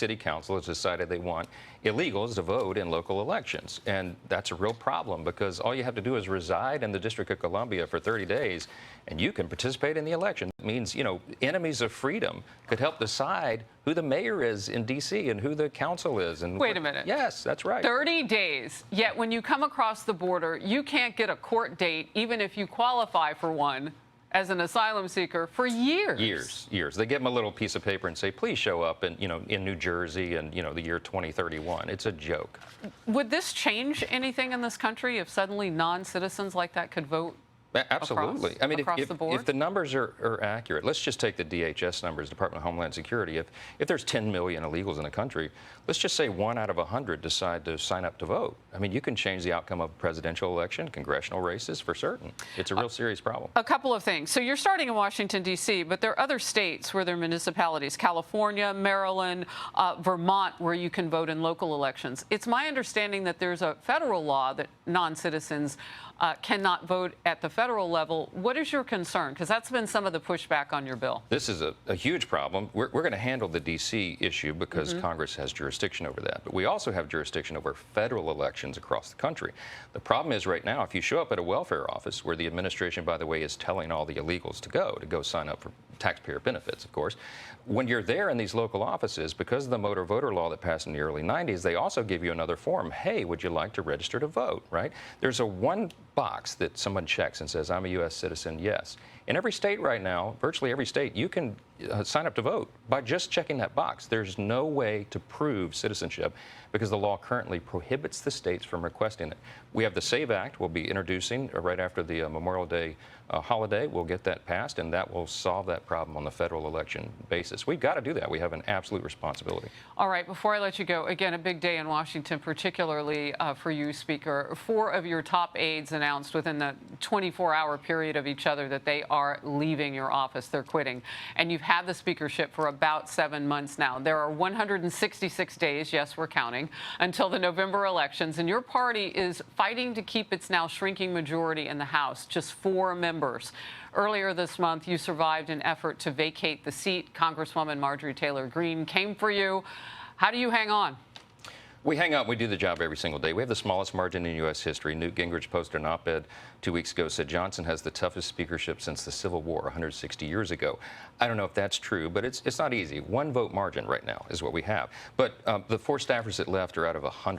City Council has decided they want illegals to vote in local elections. And that's a real problem because all you have to do is reside in the District of Columbia for 30 days and you can participate in the election. It means, enemies of freedom could help decide who the mayor is in D.C. and who the council is. And wait a minute. Yes, that's right. 30 days. Yet when you come across the border, you can't get a court date, even if you qualify for one, as an asylum seeker for years. Years. They give them a little piece of paper and say, please show up in, in New Jersey in, the year 2031. It's a joke. Would this change anything in this country if suddenly non-citizens like that could vote? Absolutely. If the numbers are accurate, let's just take the DHS numbers, Department of Homeland Security. If there's 10 million illegals in the country, let's just say 1 out of 100 decide to sign up to vote. You can change the outcome of a presidential election, congressional races for certain. It's a real serious problem. A couple of things. So you're starting in Washington, D.C., but there are other states where there are municipalities, California, Maryland, Vermont, where you can vote in local elections. It's my understanding that there's a federal law that non-citizens cannot vote at the federal level. What is your concern? Because that's been some of the pushback on your bill. This is a huge problem. We're going to handle the D.C. issue because Congress has jurisdiction over that. But we also have jurisdiction over federal elections across the country. The problem is right now, if you show up at a welfare office, where the administration, by the way, is telling all the illegals to go sign up for taxpayer benefits, of course, when you're there in these local offices, because of the motor voter law that passed in the early 90s, they also give you another form. Hey, would you like to register to vote, right? There's a one box that someone checks and says, I'm a U.S. citizen, yes. In every state right now, virtually every state, you can sign up to vote by just checking that box. There's no way to prove citizenship because the law currently prohibits the states from requesting it. We have the SAVE Act we'll be introducing right after the Memorial Day holiday. We'll get that passed, and that will solve that problem on the federal election basis. We've got to do that. We have an absolute responsibility. All right, before I let you go, again, a big day in Washington, particularly for you, Speaker. 4 of your top aides announced within the 24-hour period of each other that they are leaving your office. They're quitting. And you've had the speakership for about 7 months now. There are 166 days, yes, we're counting, until the November elections. And your party is fighting to keep its now shrinking majority in the House, just 4 members. Earlier this month, you survived an effort to vacate the seat. Congresswoman Marjorie Taylor Greene came for you. How do you hang on? We hang out. We do the job every single day. We have the smallest margin in U.S. history. Newt Gingrich posted an op-ed 2 weeks ago, said Johnson has the toughest speakership since the Civil War 160 years ago. I don't know if that's true, but it's not easy. 1 vote margin right now is what we have. But the 4 staffers that left are out of 100.